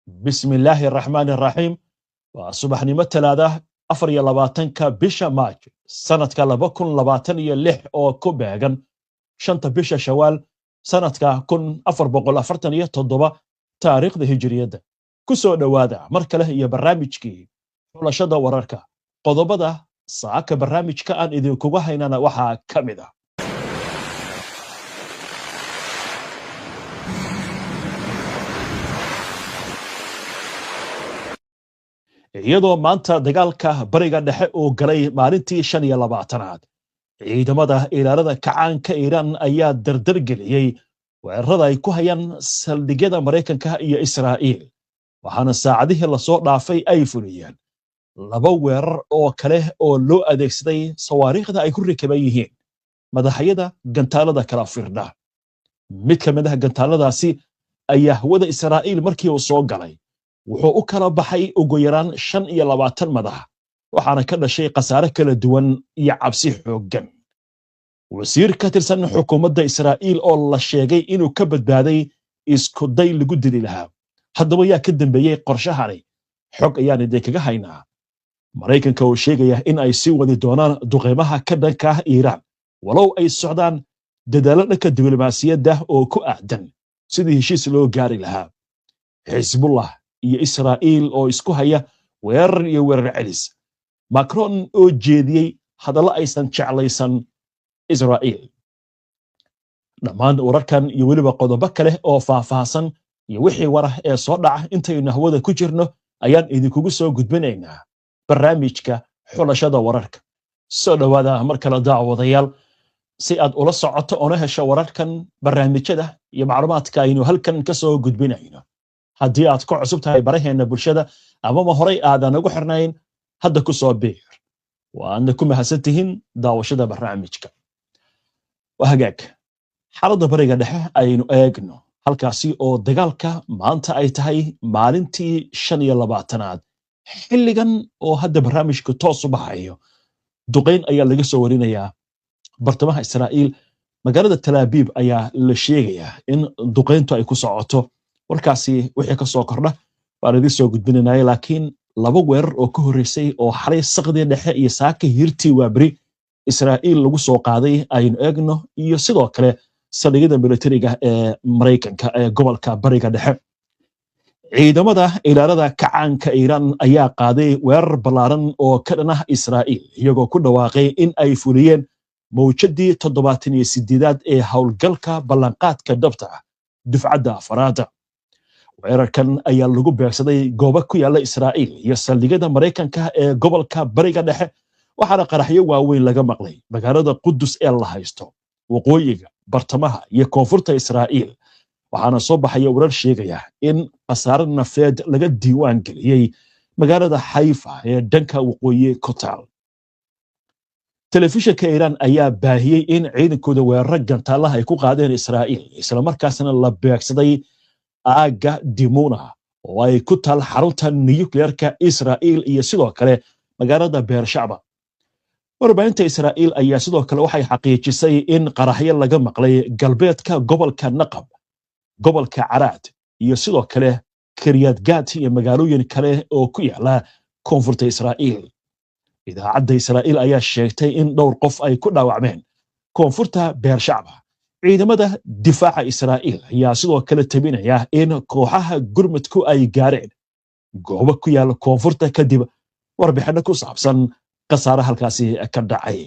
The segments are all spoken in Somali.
بسم الله الرحمن الرحيم وصباح نمت هذا أفر يلباتنك بشا ماج سنة كالبكون لباتن يلح أو كوباغن شنت بشا شوال سنة كون أفر بقول أفرتن يتضبا تاريخ ذي هجرية ده كسو دوادا مركله هي برامجكي ولا شدا وراركا قضبدا ساعك برامج كأن إذا كوغاهينا وحا كامدا iyadoo maanta dagaalka bariga dhexe uu galay maalintii 25aad ciidamada ilaalada kacaanka Iiraan ayaa dardar geliyay weerarada ay ku hayaan saldhigyada Mareykanka iyo Israa'iil waxaana saacadihii la soo dhaafay ay fuliyeen laba weerar oo kale oo loo adeegsaday sawaariikhda ay ku rikaban yihiin madaxyada gantaalada kala firdha mid ka mid ah gantaaladaasi ayaa hawada Israa'iil markii uu soo galay wuxuu u kala baxay ugu yaraan 25 madax waxaana ka dhashay qasaare kala duwan iyo cabsi xooggan wasiir ka tirsan xukuumadda Israa'iil oo la sheegay inuu ka badbaaday isku day lagu dili lahaa haddaba yaa ka dambeeyay qorshahani xog ayaan idin kaga haynaa Mareykanka oo sheegaya in ay sii wadi doonaan duqeymaha ka dhanka ah Iiraan walow ay socdaan dadaalo dhanka diblomaasiyadda oo ku aadan sidii heshiis loo gaari lahaa Hezbollah iyo Israa'iil oo isku haya weerar iyo weerar celis Macron oo jeediyay hadallo aysan jeclaysan Israa'iil dhammaan wararkan iyo weliba qodobo kale oo faahfaahsan iyo wixii warah ee soo dhaca intaynu hawada ku jirno ayaan idinkugu soo gudbinaynaa barnaamijka xulashada wararka soo dhawaada mar kale daawadayaal si aad ula socoto oo hesho wararkan barnaamijyada iyo macluumaadka aynu halkan ka soo gudbinayno haddii aad ku cusub tahay baraheena bulshada ama ma horay aadan ugu xirnayn hadda ku soo biir waana ku mahadsantihiin daawashada barnaamijka wahagaag xaaladda bariga dhexe aynu eegno halkaasi oo dagaalka maanta ay tahay maalintii 25aad xilligan oo hadda barnaamijku toos u baxayo duqeyn ayaa laga soo warinayaa bartamaha Israa'iil magaalada Tel Aviv ayaa la sheegayaa in duqeyntu ay ku socoto warkaasi wixii ka soo kordha baan idin soo gudbinaynaa laakiin laba weerar oo ka horeysay oo xalay saqdi dhexe iyo saaka hirtii waabri Israa'iil lagu soo qaaday aynu eegno iyo sidoo kale saldhigyada militariga ee Mareykanka ee gobolka bariga dhexe ciidamada ilaalada kacaanka Iiraan ayaa qaaday weerar ballaaran oo ka dhan ah Israa'iil iyagoo ku dhawaaqay in ay fuliyeen mowjadii 78aad ee howlgalka ballanqaadka dhabta dufcadda afraad weerarkan ayaa lagu beegsaday goobo ku yaala Israa'iil iyo saldhigyada Mareykanka ee gobolka bariga dhexe waxaana qaraxyo waaweyn laga maqlay magaalada Qudus ee la haysto waqooyiga bartamaha iyo koonfurta Israa'iil waxaana soo baxaya warar sheegaya in qasaare nafeed laga diiwaan geliyay magaalada Haifa ee dhanka waqooyi ku taal telefishinka Iiraan ayaa baahiyay in ciidankooda weerar gantaalaha ay ku qaadeen Israa'iil isla markaasna la beegsaday aaga Dimona oo ay ku taal xarunta nukleerka Israa'iil iyo sidoo kale magaalada Beersheba warbaahinta Israa'iil ayaa sidoo kale waxay xaqiijisay in qaraxyo laga maqlay galbeedka gobolka Naqab gobolka Caraad iyo sidoo kale Kiryat Gat iyo magaalooyin kale oo ku yaala koonfurta Israa'iil idaacadda Israa'iil ayaa sheegtay in dhowr qof ay ku dhaawacmeen koonfurta Beersheba ciidamada difaaca Israa'iil ayaa sidoo kale tabinaya in kooxaha gurmadku ay gaareen goobo ku yaal koonfurta kadib warbixino ku saabsan qasaare halkaasi ka dhacay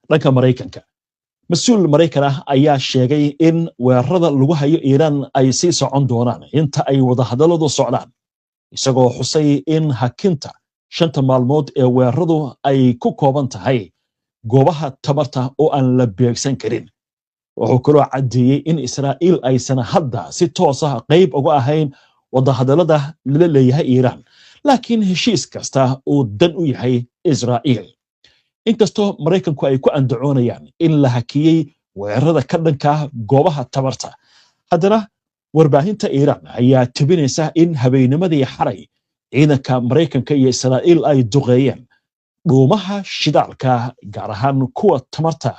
dhanka Mareykanka mas'uul Mareykan ah ayaa sheegay in weerarada lagu hayo Iiraan ay sii socon doonaan inta ay wada hadalladu socdaan isagoo xusay in hakinta 5 maalmood ee weeraradu ay ku kooban tahay goobaha tamarta oo aan la beegsan karin wuxuu kaloo cadeeyay in Israa'iil aysan hadda si toos ah qayb uga ahayn wada hadallada la leeyahay Iiraan laakiin heshiis kasta uu dan u yahay Israa'iil inkastoo Mareykanku ay ku andacoonayaan in la hakiyay weerarada ka dhanka goobaha tamarta haddana warbaahinta Iiraan ayaa tabinaysa in habeennimadii xaray ciidanka Mareykanka iyo Israa'iil ay duqeeyeen dhuumaha shidaalka gaar ahaan kuwa tamarta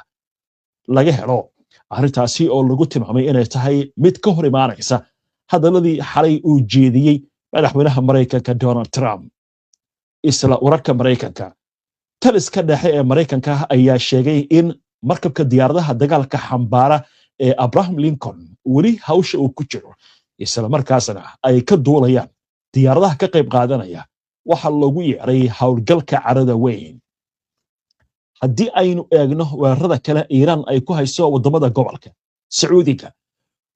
laga helo arrintaasi oo lagu tilmaamay inay tahay mid ka hor imaanaysa hadalladii xalay uu jeediyey madaxweynaha Mareykanka Donald Trump. Isla wararka Mareykanka, taliska dhexe ee Mareykanka ayaa sheegay in markabka diyaaradaha dagaalka xambaara ee Abraham Lincoln weli hawsha uu ku jiro, isla markaasna ay ka duulayaan diyaaradaha ka qayb qaadanaya waxa loogu yeeray howlgalka carada weyn. haddii aynu eegno weerarada kale Iiraan ay ku hayso wadamada gobolka, Sacuudiga,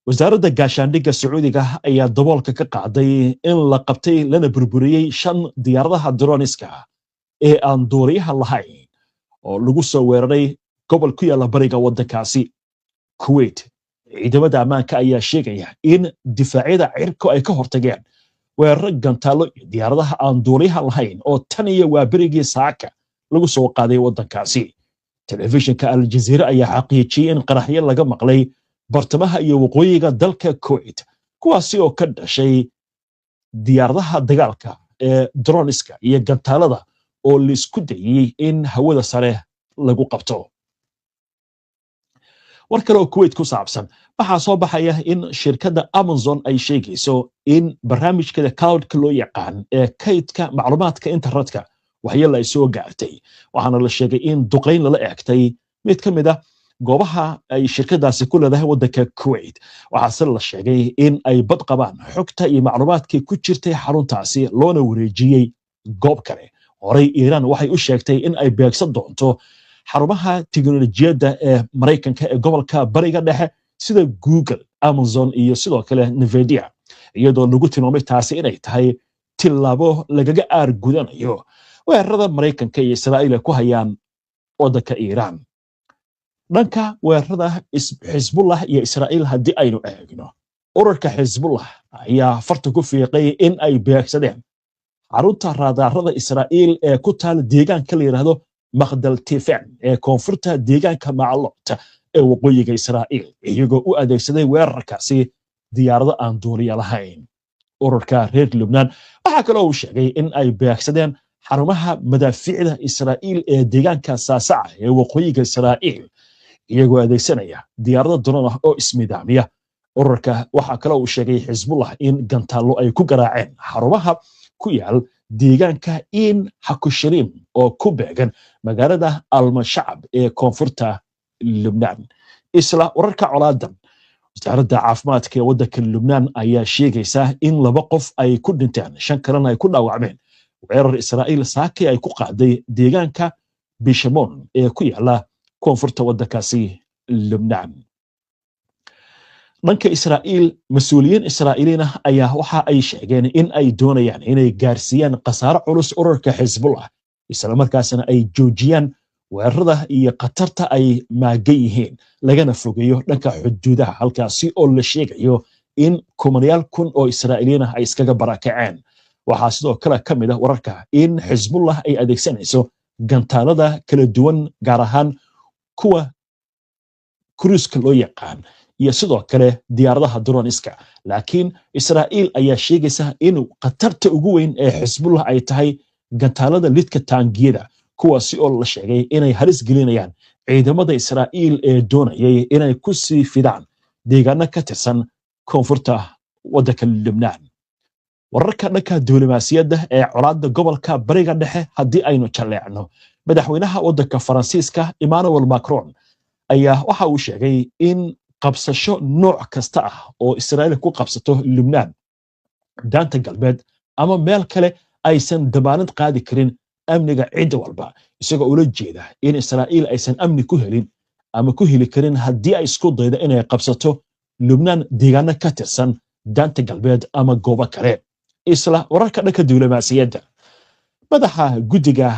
wasaaradda gaashaandhigga Sacuudiga ayaa daboolka ka qaaday in la qabtay lana burburiyey 5 diyaaradaha droniska ee aan duuliyaha lahayn oo lagu soo weeraray gobol ku yaala bariga waddankaasi. Kuwait, ciidamada ammaanka ayaa sheegaya in difaacyada cirku ay ka hortageen weerar gantaalo iyo diyaaradaha aan duuliyaha lahayn oo tan iyo waa berigii saaka lagu soo qaaday waddankaasi. Telefishinka Al Jazeera ayaa xaqiijiyay in qaraxyo laga maqlay bartamaha iyo waqooyiga dalka Kuwait, kuwaasi oo ka dhashay diyaaradaha dagaalka ee droniska iyo gantaalada oo la isku dayay in hawada sare lagu qabto. war kale oo Kuwait ku saabsan waxaa soo baxaya in shirkadda Amazon ay sheegayso in barnaamijkeeda cloud-ka loo yaqaan ee kaydka macluumaadka internetka waxyeello ay soo gaartay, waxaana la sheegay in duqayn lala eegtay mid ka mid ah goobaha ay shirkadaasi ku leedahay waddanka Kuwait. waxaase la sheegay in ay bad qabaan xogta iyo macluumaadkii ku jirtay xaruntaasi loona wareejiyey goob kale. horey Iiraan waxay u sheegtay in ay beegsan doonto xarumaha tiknoolajiyadda ee Mareykanka ee gobolka bariga dhexe sida Google, Amazon iyo sidoo kale Nvidia, iyadoo lagu tilmaamay taasi inay tahay tilaabo lagaga aargudanayo weerarada Mareykanka iyo Israa'iil ku hayaan waddanka Iiraan. dhanka weerarada Xisbullah iyo Israa'iil haddii aynu eegno, ururka Xisbullah ayaa farta ku fiiqay in ay beegsadeen xarunta raadaarada Israa'iil ee ku taal deegaanka la yiraahdo Magdal Tifan ee koonfurta deegaanka Maalot ee waqooyiga Israa'iil, iyagoo u adeegsaday weerarkaasi diyaarado aan duuliye lahayn. ururka reer Lubnaan waxaa kaloo uu sheegay in ay beegsadeen xarumaha madaafiicda Israa'iil ee deegaanka Saasaca ee waqooyiga Israa'iil, iyagoo adeegsanaya diyaarado drone ah oo ismidaamiya. ururka waxaa kaloo uu sheegay Xisbullah in gantaallo ay ku garaaceen xarumaha ku yaal deegaanka in Hakushrim oo ku beegan magaalada Al-Mashacab ee koonfurta Lubnaan. isla wararka colaadan, wasaaradda caafimaadka ee waddanka Lubnaan ayaa sheegaysa in 2 qof ay ku dhinteen 5 kalena ay ku dhaawacmeen weerar Israa'iil saakay ay ku qaaday deegaanka Bishamon ee ku yaala koonfurta waddankaasi Lubnaan. dhanka Israa'iil, mas'uuliyiin Israa'iiliin ah ayaa waxa ay sheegeen in ay doonayaan inay gaarsiiyaan khasaare culus ururka Xisbullah, isla markaasna ay joojiyaan weerarada iyo khatarta ay maagan yihiin, lagana fogeeyo dhanka xuduudaha halkaasi oo la sheegayo in kumanayaal kun oo Israa'iiliin ah ay iskaga barakaceen. waxaa sidoo kale ka mid ah wararka in Xisbullah ay adeegsanayso gantaalada kala duwan, gaar ahaan kuwa cruise-ka loo yaqaan iyo sidoo kale diyaaradaha droniska. laakiin Israa'iil ayaa sheegaysa in khatarta ugu weyn ee Xisbullah ay tahay gantaalada lidka taangiyada, kuwaasi oo la sheegay inay halis gelinayaan ciidamada Israa'iil ee doonayay inay ku sii fidaan deegaano ka tirsan koonfurta waddanka Lubnaan. wararka dhanka diblomaasiyadda ee colaadda gobolka bariga dhexe haddii aynu jaleecno, madaxweynaha waddanka Faransiiska Emmanuel Macron ayaa waxa uu sheegay in qabsasho nooc kasta ah oo Israa'iil ku qabsato Lubnaan, daanta galbeed ama meel kale aysan damaanad qaadi karin amniga cid walba, isagoo ula jeeda in Israa'iil aysan amni ku helin ama ku heli karin haddii ay isku daydo inay qabsato Lubnaan deegaano ka tirsan daanta galbeed ama goobo kale. isla wararka dhanka diblomaasiyadda, madaxa guddiga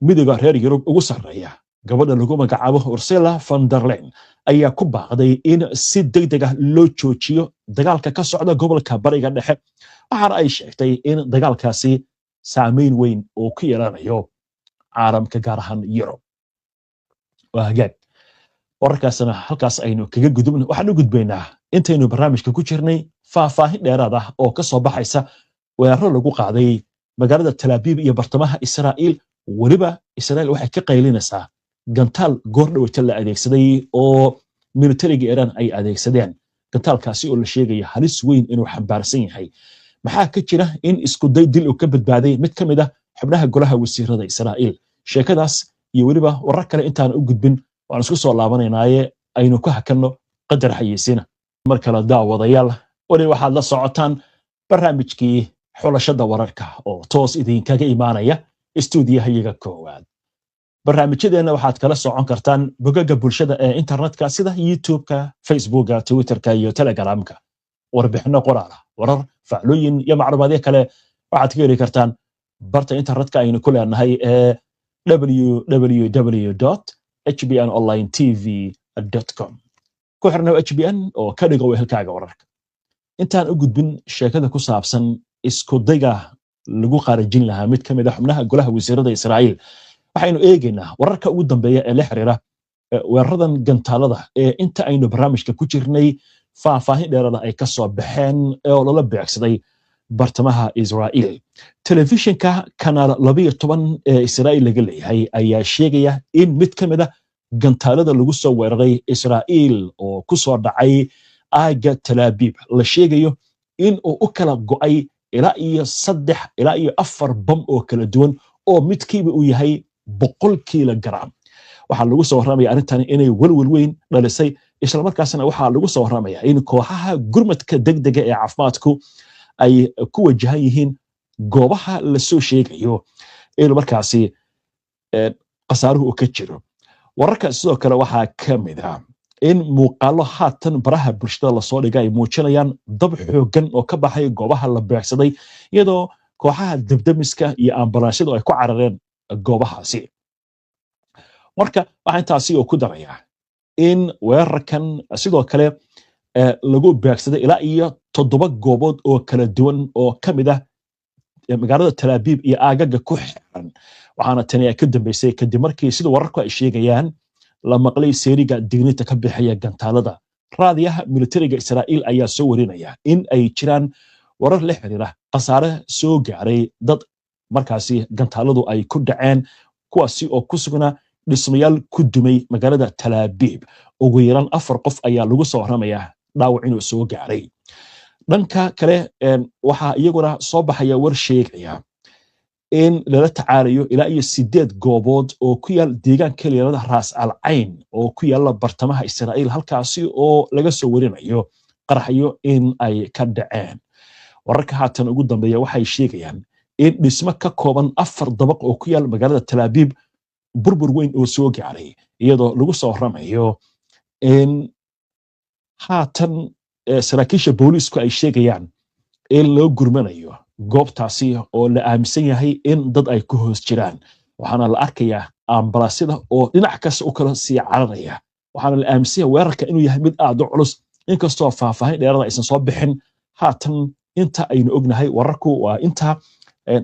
midowga reer Yurub ugu sarreeya, gabadha lagu magacaabo Ursula von der Leyen, ayaa ku baaqday in si degdeg ah loo joojiyo dagaalka ka socda gobolka bariga dhexe, waxaana ay sheegtay in dagaalkaasi saameyn weyn oo ku yeelanayo caalamka, gaar ahaan Yurub. waa hagaag wararkaasna halkaas aynu kaga gudubno. waxaan u gudbaynaa intaynu barnaamijka ku jirnay faahfaahin dheeraad ah oo ka soo baxaysa weeraro lagu qaaday magaalada Tel Aviv iyo bartamaha Israa'iil. weliba Israa'iil waxay ka qaylinaysaa gantaal goor dhawata la adeegsaday oo militariga Iiraan ay adeegsadeen gantaalkaasi oo la sheegaya halis weyn inuu xambaarsan yahay maxaa ka jira in isku day dil uu ka badbaaday mid ka mid ah xubnaha golaha wasiirada Israa'iil sheekadaas iyo weliba warar kale intaan u gudbin waan isku soo laabanaynaaye aynu ku hakanno qadar xayeysiina mar kale daawadayaal wali waxaad la socotaan barnaamijkii xulashada wararka oo toos idinkaga imaanaya istuudiyahayaga koowaad barnaamijyadeena waxaad kala socon kartaan bogagga bulshada ee internetka sida YouTube-ka, Facebook-ka, Twitter-ka iyo Telegram-ka warbixino qoraal ah warar faclooyin iyo macluumaadyo kale waxaad ka heli kartaan barta internetka aynu ku leenahay ee www.hbnonlinetv.com ku xirnow HBN oo ka dhigo wehelkaaga wararka intaan u gudbin sheekada ku saabsan isku dayga lagu qaarajin lahaa mid ka mid ah xubnaha golaha wasiirada Israa'iil waxaynu eegaynaa wararka ugu dambeeya ee la xiriira weeraradan gantaalada ee inta aynu barnaamijka ku jirnay faahfaahin dheeraada ay ka soo baxeen oo lala beegsaday bartamaha Israa'iil telefishinka kanaal 12 ee Israa'iil laga leeyahay ayaa sheegaya in mid ka mid ah gantaalada lagu soo weeraray Israa'iil oo ku soo dhacay aaga Tel Aviv la sheegayo in uu u kala go'ay ilaa iyo 3 ilaa iyo 4 bam oo kala duwan oo midkiiba uu yahay 100 kilogram waxaa lagu soo warramaya arrintan inay walwal weyn dhalisay isla markaasna waxaa lagu soo warramaya in kooxaha gurmadka degdega ee caafimaadku ay ku wajahan yihiin goobaha la soo sheegayo in markaasi qasaaruhu uu ka jiro wararka sidoo kale waxaa ka mid ah in muuqaalo haatan baraha bulshada la soo dhigay ay muujinayaan dab xooggan oo ka baxay goobaha la beegsaday iyadoo kooxaha dabdamiska iyo ambalaasyadu ay ku carareen goobahaasi marka waxaan taasi oo ku darayaa in weerarkan sidoo kale lagu beegsaday ilaa iyo 7 goobood oo kala duwan oo ka mid ah magaalada Tel Aviv iyo aagaga ku xiran waxaana tani ka dambeysay kadib markii sida wararku ay sheegayaan la maqlay seeriga digniinta ka bixaya gantaalada raadiyaha militariga Israa'iil ayaa soo warinaya in ay jiraan warar la xiriira qasaare soo gaaray dad markaasi gantaaladu ay ku dhaceen kuwaasi oo ku sugnaa dhismayaal ku dumay magaalada Tel Aviv ugu yaraan 4 qof ayaa lagu soo warramaya dhaawac inuu soo gaaray dhanka kale waxaa iyaguna soo baxaya war sheegaya in lala tacaalayo ilaa iyo 8 goobood oo ku yaal deegaanka leerada Raas Al Ain oo ku yaala bartamaha Israa'iil halkaasi oo laga soo warinayo qaraxyo in ay ka dhaceen wararka haatan ugu dambeeya waxay sheegayaan in dhismo ka kooban 4 dabaq oo ku yaal magaalada Tel Aviv burbur weyn oo soo gaaray iyadoo lagu soo warramayo in haatan saraakiisha booliisku ay sheegayaan in loo gurmanayo goobtaasi oo la aaminsan yahay in dad ay ku hoos jiraan waxaana la arkayaa ambalaasyada oo dhinac kasta u kala sii cararaya waxaana la aaminsan yahay weerarka inuu yahay mid aad u culus inkastoo faahfaahin dheeraada aysan soo bixin haatan inta aynu ognahay wararku waa inta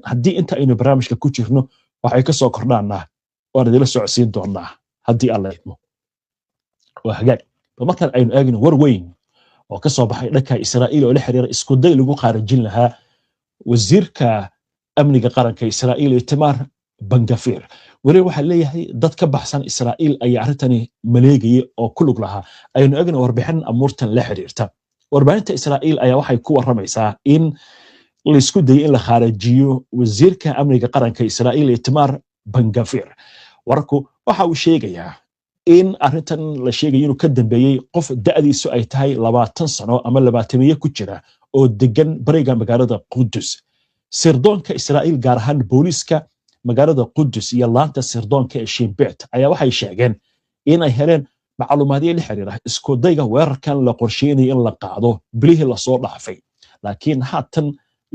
haddii inta aynu barnaamijka ku jirno waxay ka soo kordhaanaa waan idila socodsiin doonaa haddii alla idmo waa hagaag markaan aynu eegno war weyn oo ka soo baxay dhanka Israa'iil oo la xiriira isku day lagu qaarajin lahaa wasiirka amniga qaranka Israa'iil Itamar Ben-Gvir wali waxa leeyahay dad ka baxsan Israa'iil ayaa arintani maleegay oo ku lug lahaa aynu eegno warbixin amuurtan la xiriirta warbaahinta Israa'iil ayaa waxay ku waramaysaa in la isku dayay in la kharajiyo wasiirka amniga qaranka Israa'iil Itamar Ben-Gvir warku waxa uu sheegayaa in arintan la sheegayo inuu ka dambeeyay qof da'diisu ay tahay 20 sano ama 20 ku jira oo degan bariga magaalada Qudus sirdoonka Israa'iil gaar ahaan booliiska magaalada Qudus iyo laanta sirdoonka ee Shin Bet ayaa waxay sheegeen in ay heleen macluumaadyo la xiriira isku dayga weerarkan la qorsheeyay in la qaado bilihii la soo dhaafay laakiin haatan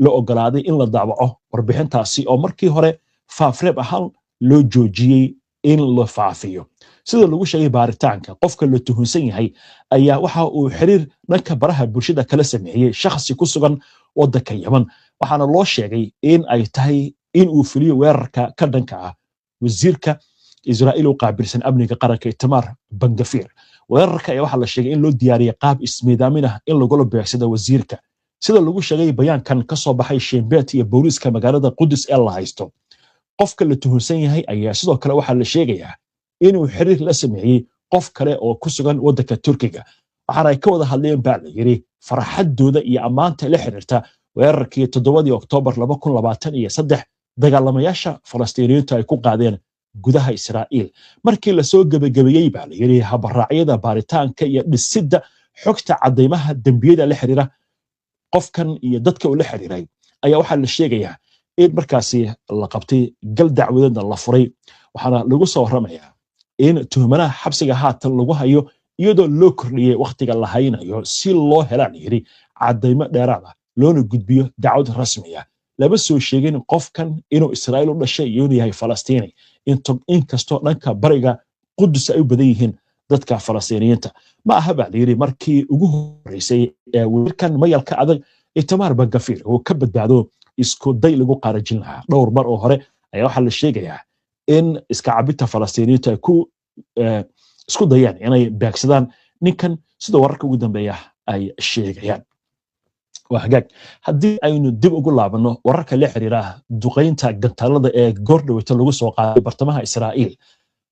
la ogolaaday in la daawaco warbixintaasi oo markii hore faafreeb ahaan loo joojiyay in la faafiyo sida lagu sheegay baaritaanka qofka la tuhunsan yahay ayaa waxa uu xiriir dhanka baraha bulshada kala sameeyay shakhsi ku sugan waddanka Yemen waxaana loo sheegay in ay tahay in uu fuliyo weerarka ka dhanka ah wasiirka Israa'iil oo qaabilsan amniga qaranka Itamar Ben-Gvir weerarka ayaa waxa la sheegay in loo diyaariyay qaab ismiidaamin ah in lagu beegsado wasiirka sida lagu sheegay bayaankan ka soo baxay Shin Bet iyo booliiska magaalada Qudus ee la haysto qofka la tuhunsan yahay ayaa sidoo kale waxa la sheegayaa inuu xiriir la sameeyay qof kale oo ku sugan waddanka Turkiga waxaana ay ka wada hadleen baa la yiri farxadooda iyo ammaanta la xiriirta weerarkii 7 Oktoobar 2023 dagaalamayaasha Falastiiniyiintu ay ku qaadeen gudaha Israa'iil markii la soo gabagabeeyay baa la yiri habraacyada baaritaanka iyo dhisidda xogta cadeymaha dambiyada la xiriira qofkan iyo dadka uu la xiriiray ayaa waxa la sheegayaa in markaasi la qabtay gal dacwadeedna la furay waxaana lagu soo waramayaa in tuhmanaha xabsiga haatan lagu hayo iyadoo loo kordhiyay waqtiga la haynayo si loo helaan yiri cadeymo dheeraad ah loona gudbiyo dacwad rasmi ah laba soo sheegin qofkan inuu Israa'iil u dhashay iyo inuu yahay Falastiini inkastoo dhanka bariga Qudus ay u badan yihiin dadka Falastiiniyiinta ma aha baa la yiri markii ugu horeysay ee wiilkan mayalka adag Itamar Ben-Gvir oo ka badbaado isku day lagu qaarajin lahaa dhowr mar oo hore ayaa waxa la sheegayaa in iska cabita Falastiiniyiinta ay ku isku dayaan inay beegsadaan ninkan sida wararka ugu dambeeya ay sheegayaan وهجاج هدي أينو دب أقول لعبنا ورك اللي حريرة دقين تاع جنتالله جورد ويتلوجس وقع برتمها إسرائيل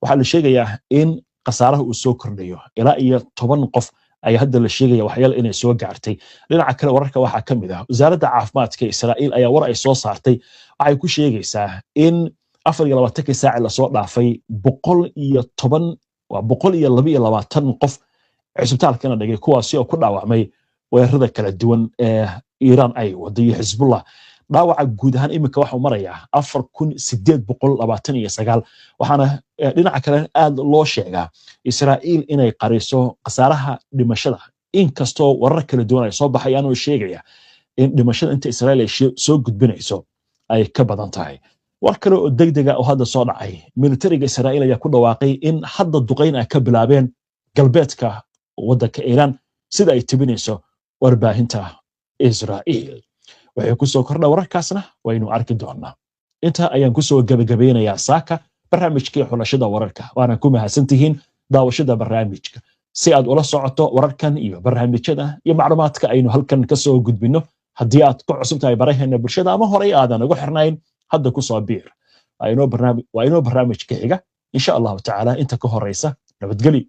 وحال الشيء جاء إن قصاره والسكر ليه إلى أي طبعا قف أي هذا الشيء جاء وحيل إن يسوق جارتي لأن عكلا ورك واحد كم ذا وزارة عافمات كإسرائيل أي ورق يسوق صارتي أي كل شيء جاء إن أفرج لما تك ساعة لصوت ضعفي بقول طبعا وبقول يلبي لما تنقف عسبتال كنا دقيق كواسي وكل عوامي weerarada kala duwan ee Iran ay wadayo Hezbollah dhaawaca guud ahaan imika waxa uu marayaa 4829 waxaana dhinaca kale aad loo sheegaa Israa'iil inay qariso qasaaraha dhimashada inkastoo warar kala duwan ay soo baxayaan oo sheegaya in dhimashada inta Israa'iil ay soo gudbinayso ay ka badan tahay war kale oo degdega oo hadda soo dhacay militariga Israa'iil ayaa ku dhawaaqay in hadda duqeyn ay ka bilaabeen galbeedka waddanka Iran sida ay tibinayso warbaahinta Israa'iil waxay ku soo kordha wararkaasna waynu arki doonaa inta ayaan ku soo gabagabeynayaa saaka barnaamijkii xulashada wararka waana ku mahadsantihiin daawashada barnaamijka si aad ula socoto wararkan iyo barnaamijyada iyo macluumaadka aynu halkan ka soo gudbino haddii aad ku cusub tahay baraheena bulshada ama horey aadan ugu xirnayn hadda ku soo biir waa inoo barnaamijka xiga insha Allah taala inta ka horeysa nabadgelyo